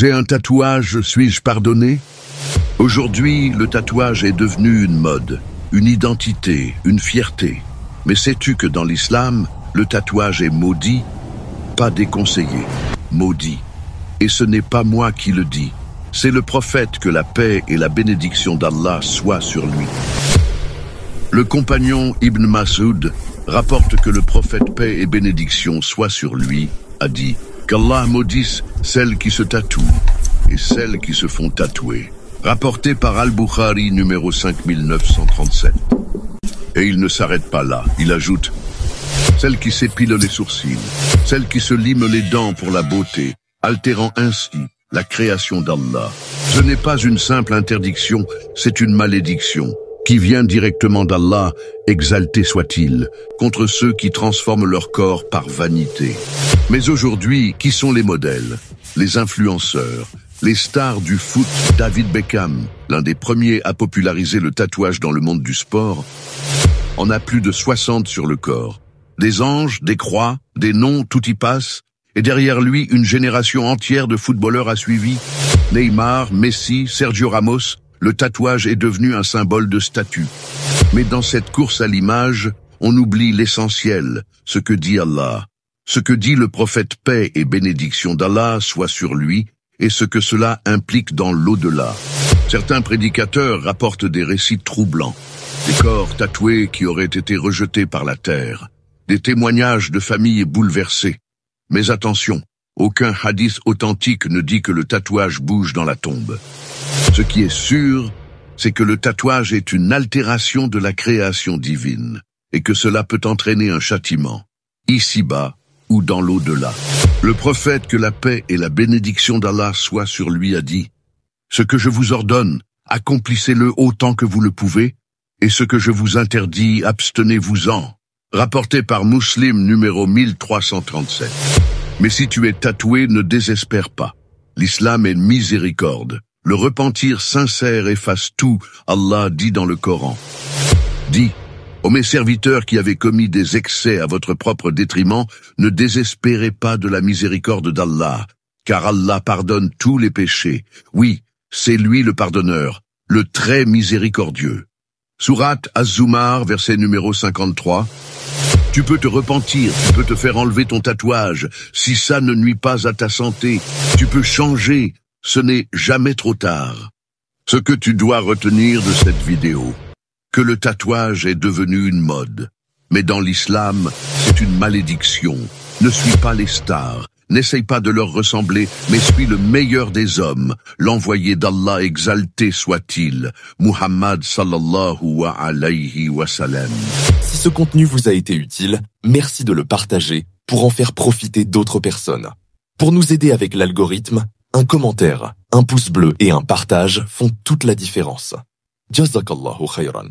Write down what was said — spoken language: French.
J'ai un tatouage, suis-je pardonné? Aujourd'hui, le tatouage est devenu une mode, une identité, une fierté. Mais sais-tu que dans l'islam, le tatouage est maudit, pas déconseillé, maudit. Et ce n'est pas moi qui le dis. C'est le prophète, que la paix et la bénédiction d'Allah soient sur lui. Le compagnon Ibn Mas'ud rapporte que le prophète, paix et bénédiction soient sur lui, a dit qu'Allah maudisse celles qui se tatouent et celles qui se font tatouer. Rapporté par Al-Bukhari numéro 5937. Et il ne s'arrête pas là, il ajoute celles qui s'épilent les sourcils, celles qui se liment les dents pour la beauté, altérant ainsi la création d'Allah. Ce n'est pas une simple interdiction, c'est une malédiction qui vient directement d'Allah, exalté soit-il, contre ceux qui transforment leur corps par vanité. Mais aujourd'hui, qui sont les modèles, les influenceurs, les stars du foot? David Beckham, l'un des premiers à populariser le tatouage dans le monde du sport, en a plus de 60 sur le corps. Des anges, des croix, des noms, tout y passe. Et derrière lui, une génération entière de footballeurs a suivi. Neymar, Messi, Sergio Ramos, le tatouage est devenu un symbole de statut. Mais dans cette course à l'image, on oublie l'essentiel, ce que dit Allah, ce que dit le prophète, paix et bénédiction d'Allah soit sur lui, et ce que cela implique dans l'au-delà. Certains prédicateurs rapportent des récits troublants, des corps tatoués qui auraient été rejetés par la terre, des témoignages de familles bouleversées. Mais attention, aucun hadith authentique ne dit que le tatouage bouge dans la tombe. Ce qui est sûr, c'est que le tatouage est une altération de la création divine, et que cela peut entraîner un châtiment, ici-bas ou dans l'au-delà. Le prophète, que la paix et la bénédiction d'Allah soient sur lui, a dit « Ce que je vous ordonne, accomplissez-le autant que vous le pouvez, et ce que je vous interdis, abstenez-vous-en. » Rapporté par Muslim numéro 1337. Mais si tu es tatoué, ne désespère pas. L'islam est miséricorde. Le repentir sincère efface tout, Allah dit dans le Coran. Dis, ô mes serviteurs qui avez commis des excès à votre propre détriment, ne désespérez pas de la miséricorde d'Allah, car Allah pardonne tous les péchés. Oui, c'est lui le pardonneur, le très miséricordieux. Sourate Az-Zumar, verset numéro 53. Tu peux te repentir, tu peux te faire enlever ton tatouage. Si ça ne nuit pas à ta santé, tu peux changer. Ce n'est jamais trop tard. Ce que tu dois retenir de cette vidéo, que le tatouage est devenu une mode. Mais dans l'islam, c'est une malédiction. Ne suis pas les stars. N'essaye pas de leur ressembler, mais suis le meilleur des hommes, l'envoyé d'Allah exalté soit-il, Muhammad sallallahu alayhi wa sallam. Si ce contenu vous a été utile, merci de le partager pour en faire profiter d'autres personnes. Pour nous aider avec l'algorithme, un commentaire, un pouce bleu et un partage font toute la différence. Jazakallahu khayran.